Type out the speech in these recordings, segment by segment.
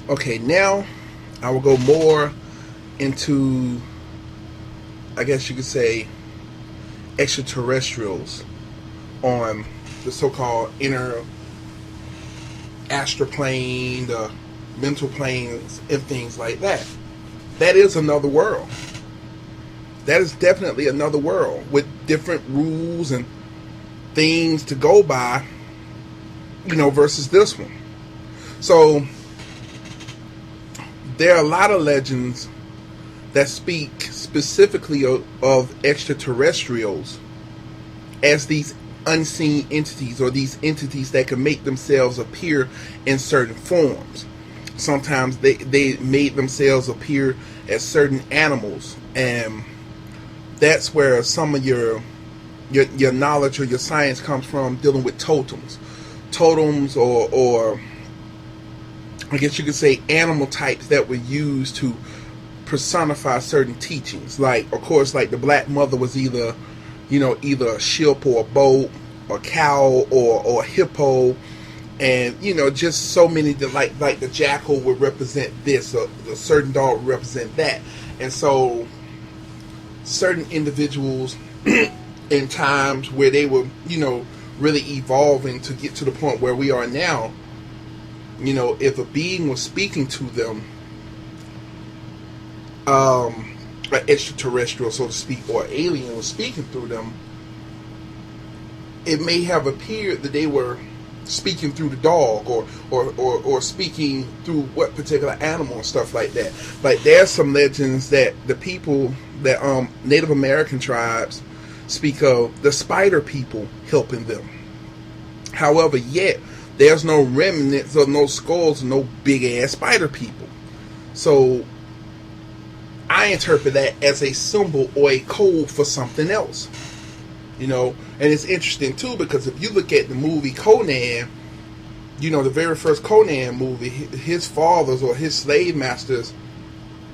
Okay, now I will go more into, I guess you could say, extraterrestrials on the so-called inner astral plane, the mental planes, and things like that. That is another world. That is definitely another world with different rules and things to go by, versus this one. So there are a lot of legends that speak specifically of extraterrestrials as these unseen entities, or these entities that can make themselves appear in certain forms. Sometimes they made themselves appear as certain animals, and that's where some of your knowledge or your science comes from, dealing with totems, or I guess you could say animal types that were used to personify certain teachings. Like, of course, like the Black Mother was either a ship or a boat, or cow or a hippo, and just so many that like the jackal would represent this, or a certain dog would represent that, and so certain individuals in times where they were really evolving to get to the point where we are now, if a being was speaking to them, an extraterrestrial, so to speak, or alien was speaking through them, it may have appeared that they were speaking through the dog, or speaking through what particular animal and stuff like that. Like, there's some legends that the people that Native American tribes speak of the spider people helping them. However, yet there's no remnants or no skulls, no big ass spider people. So I interpret that as a symbol or a code for something else. And it's interesting too, because if you look at the movie Conan, the very first Conan movie, his father's or his slave master's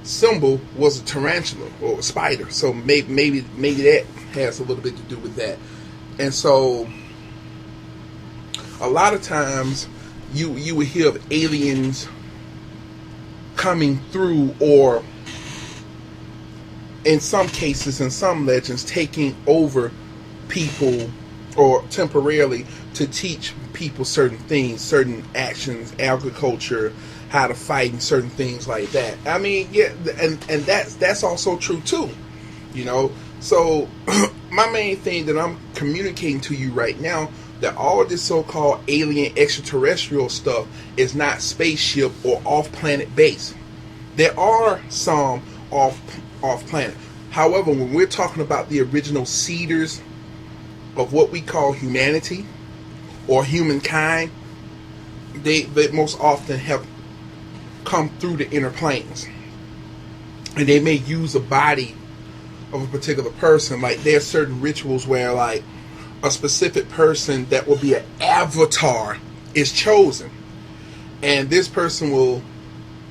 symbol was a tarantula or a spider. So maybe that has a little bit to do with that. And so a lot of times you would hear of aliens coming through, or in some cases, in some legends, taking over people, or temporarily, to teach people certain things, certain actions, agriculture, how to fight, and certain things like that. I mean, yeah, and that's also true too. So my main thing that I'm communicating to you right now, that all of this so-called alien extraterrestrial stuff is not spaceship or off-planet base. There are some off-planet. However, when we're talking about the original seeders of what we call humanity or humankind, they most often have come through the inner planes, and they may use a body of a particular person. Like, there are certain rituals where, like, a specific person that will be an avatar is chosen, and this person will,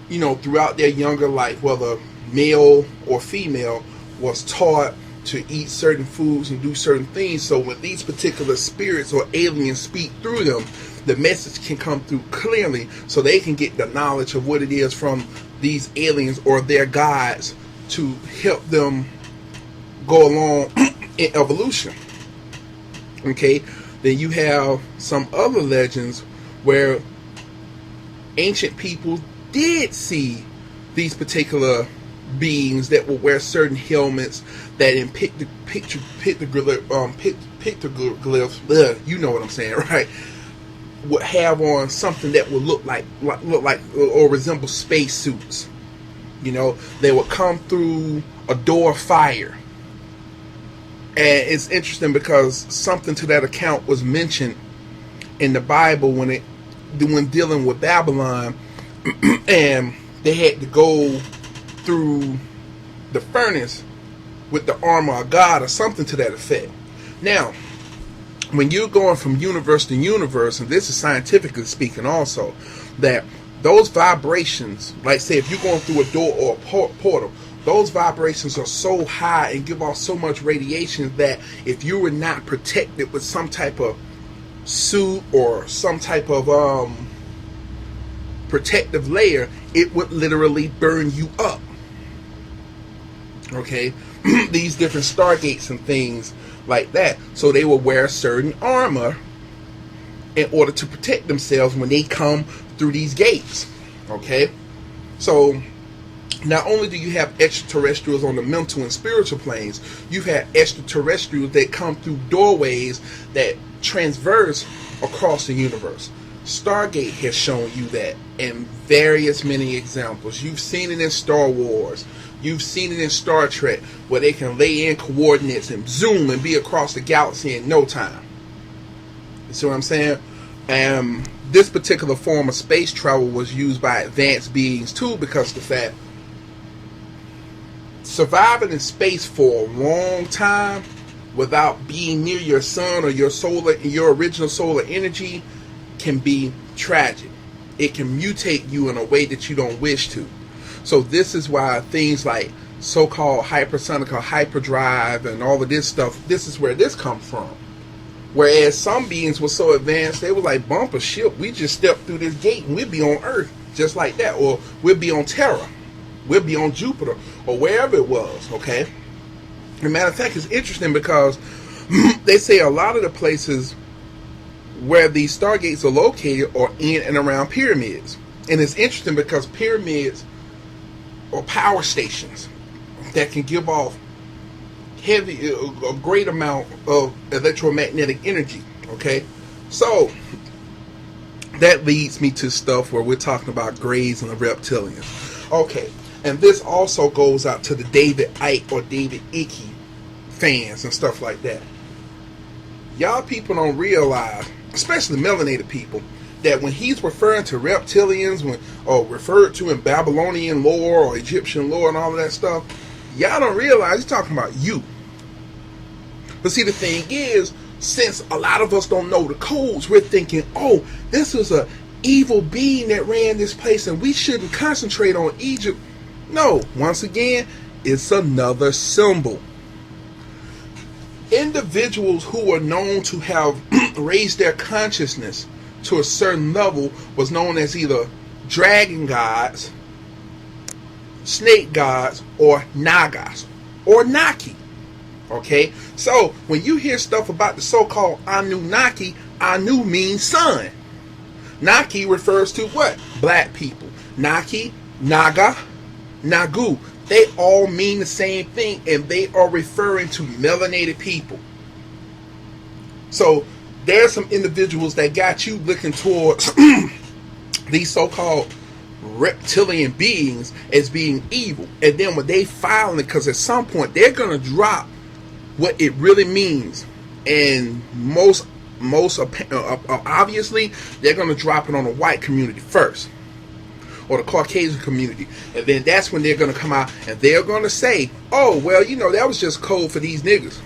throughout their younger life, whether male or female, was taught to eat certain foods and do certain things. So when these particular spirits or aliens speak through them, the message can come through clearly, so they can get the knowledge of what it is from these aliens or their guides to help them go along in evolution. Okay, then you have some other legends where ancient people did see these particular beings that will wear certain helmets that in pictoglyphs, you know what I'm saying, right? Would have on something that would look like or resemble space suits. They would come through a door of fire. And it's interesting because something to that account was mentioned in the Bible when dealing with Babylon, and they had to go through the furnace with the armor of God, or something to that effect. Now, when you're going from universe to universe, and this is scientifically speaking also, that those vibrations, like say if you're going through a door or a portal, those vibrations are so high and give off so much radiation that if you were not protected with some type of suit or some type of protective layer, it would literally burn you up. Okay, these different stargates and things like that. So they will wear certain armor in order to protect themselves when they come through these gates. Okay, so not only do you have extraterrestrials on the mental and spiritual planes, you've had extraterrestrials that come through doorways that transverse across the universe. Stargate has shown you that in various many examples. You've seen it in Star Wars. You've seen it in Star Trek, where they can lay in coordinates and zoom and be across the galaxy in no time. You see what I'm saying? And this particular form of space travel was used by advanced beings too, because of the fact surviving in space for a long time without being near your sun or your original solar energy can be tragic. It can mutate you in a way that you don't wish to. So this is why things like so-called hypersonic or hyperdrive and all of this stuff, this is where this comes from. Whereas some beings were so advanced, they were like, bump a ship, we just step through this gate and we'll be on Earth just like that. Or we'll be on Terra, we'll be on Jupiter, or wherever it was, okay? As a matter of fact, it's interesting because they say a lot of the places where these stargates are located are in and around pyramids. And it's interesting because pyramids or power stations that can give off a great amount of electromagnetic energy. Okay, so that leads me to stuff where we're talking about Greys and the reptilians. Okay, and this also goes out to the David Icke or David Icke fans and stuff like that. Y'all people don't realize, especially melanated people, that when he's referring to reptilians, or referred to in Babylonian lore or Egyptian lore and all of that stuff, y'all don't realize he's talking about you. But see, the thing is, since a lot of us don't know the codes, we're thinking, oh, this is a evil being that ran this place and we shouldn't concentrate on Egypt. No, once again, it's another symbol. Individuals who are known to have raised their consciousness to a certain level was known as either dragon gods, snake gods, or nagas, or Naki. Okay, so when you hear stuff about the so-called Anunnaki, Anu means sun. Naki refers to what? Black people. Naki, Naga, Nagu, they all mean the same thing, and they are referring to melanated people. So there's some individuals that got you looking towards these so-called reptilian beings as being evil, and then when they finally, because at some point they're going to drop what it really means, and most obviously they're going to drop it on the white community first, or the Caucasian community, and then that's when they're going to come out and they're going to say, oh, well, you know, that was just code for these niggas,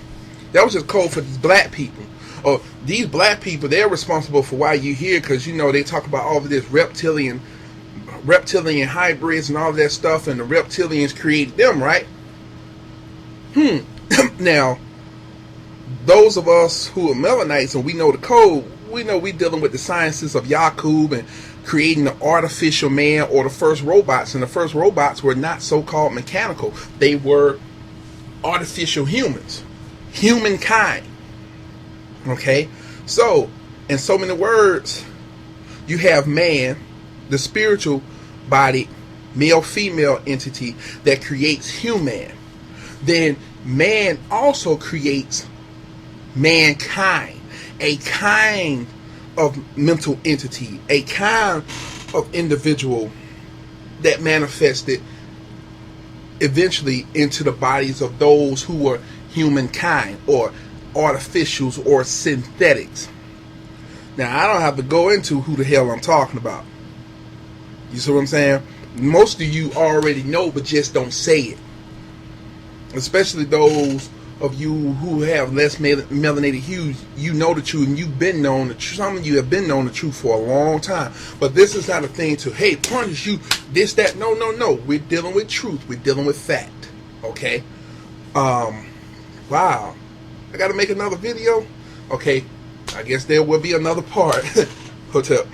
that was just code for these black people, or these black people, they're responsible for why you here, because, you know, they talk about all of this reptilian hybrids and all of that stuff, and the reptilians created them, right? Now, those of us who are melanites and we know the code, we know we're dealing with the sciences of Yakub and creating the artificial man or the first robots. And the first robots were not so-called mechanical. They were artificial humans. Humankind. Okay? So, in so many words, you have man, the spiritual body, male-female entity that creates human. Then man also creates mankind, a kind of mental entity, a kind of individual that manifested eventually into the bodies of those who were humankind, or artificials, or synthetics. Now, I don't have to go into who the hell I'm talking about. You see what I'm saying? Most of you already know, but just don't say it. Especially those of you who have less melanated hues, you know the truth, and you've been known the truth. Some of you have been known the truth for a long time. But this is not a thing to, hey, punish you, this, that. No. We're dealing with truth. We're dealing with fact. Okay? Wow. I got to make another video? Okay. I guess there will be another part. Hotep.